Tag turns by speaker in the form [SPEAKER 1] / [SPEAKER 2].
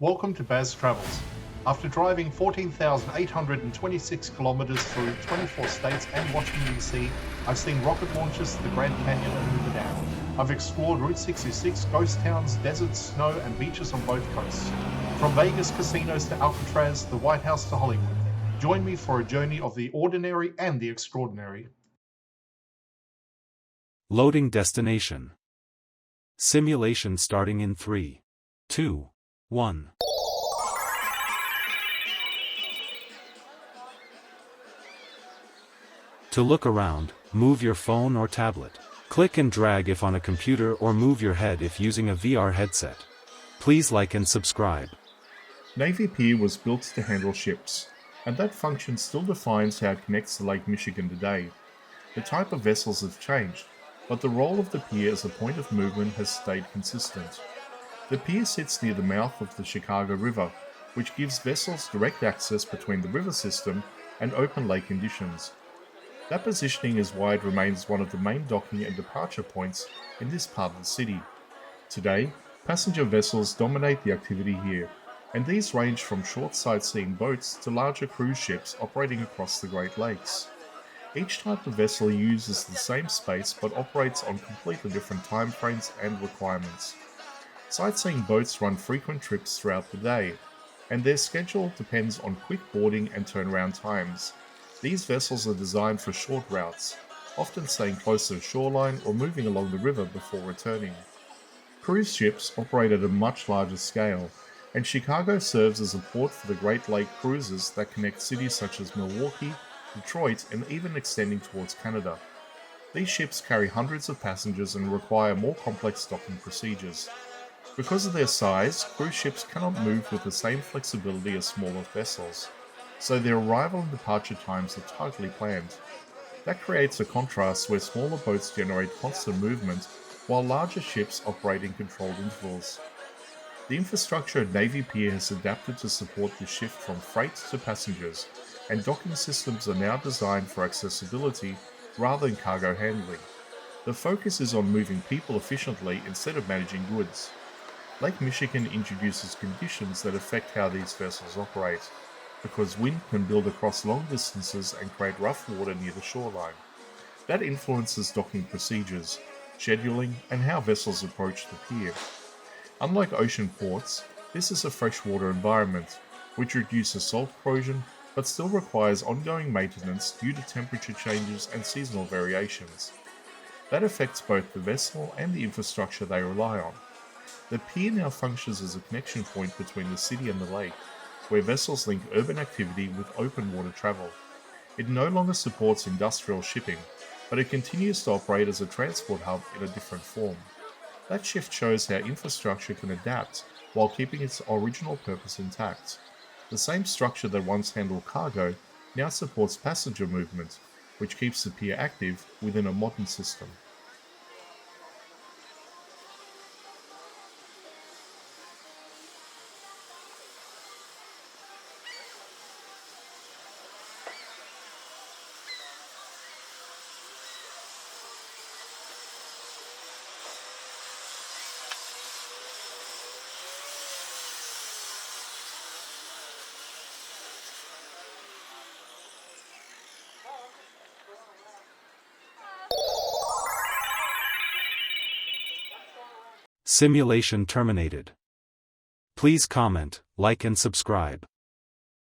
[SPEAKER 1] Welcome to Baz Travels. After driving 14,826 kilometers through 24 states and Washington DC, I've seen rocket launches to the Grand Canyon and Hoover Dam. I've explored Route 66, ghost towns, deserts, snow, and beaches on both coasts. From Vegas casinos to Alcatraz, the White House to Hollywood. Join me for a journey of the ordinary and the extraordinary.
[SPEAKER 2] Loading destination. Simulation starting in 3, 2, 1. To look around, move your phone or tablet. Click and drag if on a computer or move your head if using a VR headset. Please like and subscribe.
[SPEAKER 3] Navy Pier was built to handle ships, and that function still defines how it connects to Lake Michigan today. The type of vessels have changed, but the role of the pier as a point of movement has stayed consistent. The pier sits near the mouth of the Chicago River, which gives vessels direct access between the river system and open lake conditions. That positioning is why it remains one of the main docking and departure points in this part of the city. Today, passenger vessels dominate the activity here, and these range from short sightseeing boats to larger cruise ships operating across the Great Lakes. Each type of vessel uses the same space but operates on completely different timeframes and requirements. Sightseeing boats run frequent trips throughout the day, and their schedule depends on quick boarding and turnaround times. These vessels are designed for short routes, often staying close to the shoreline or moving along the river before returning. Cruise ships operate at a much larger scale, and Chicago serves as a port for the Great Lake cruises that connect cities such as Milwaukee, Detroit, and even extending towards Canada. These ships carry hundreds of passengers and require more complex docking procedures. Because of their size, cruise ships cannot move with the same flexibility as smaller vessels, so their arrival and departure times are tightly planned. That creates a contrast where smaller boats generate constant movement, while larger ships operate in controlled intervals. The infrastructure at Navy Pier has adapted to support the shift from freight to passengers, and docking systems are now designed for accessibility rather than cargo handling. The focus is on moving people efficiently instead of managing goods. Lake Michigan introduces conditions that affect how these vessels operate, because wind can build across long distances and create rough water near the shoreline. That influences docking procedures, scheduling, and how vessels approach the pier. Unlike ocean ports, this is a freshwater environment, which reduces salt corrosion but still requires ongoing maintenance due to temperature changes and seasonal variations. That affects both the vessel and the infrastructure they rely on. The pier now functions as a connection point between the city and the lake, where vessels link urban activity with open water travel. It no longer supports industrial shipping, but it continues to operate as a transport hub in a different form. That shift shows how infrastructure can adapt while keeping its original purpose intact. The same structure that once handled cargo now supports passenger movement, which keeps the pier active within a modern system.
[SPEAKER 2] Simulation terminated. Please comment, like and subscribe.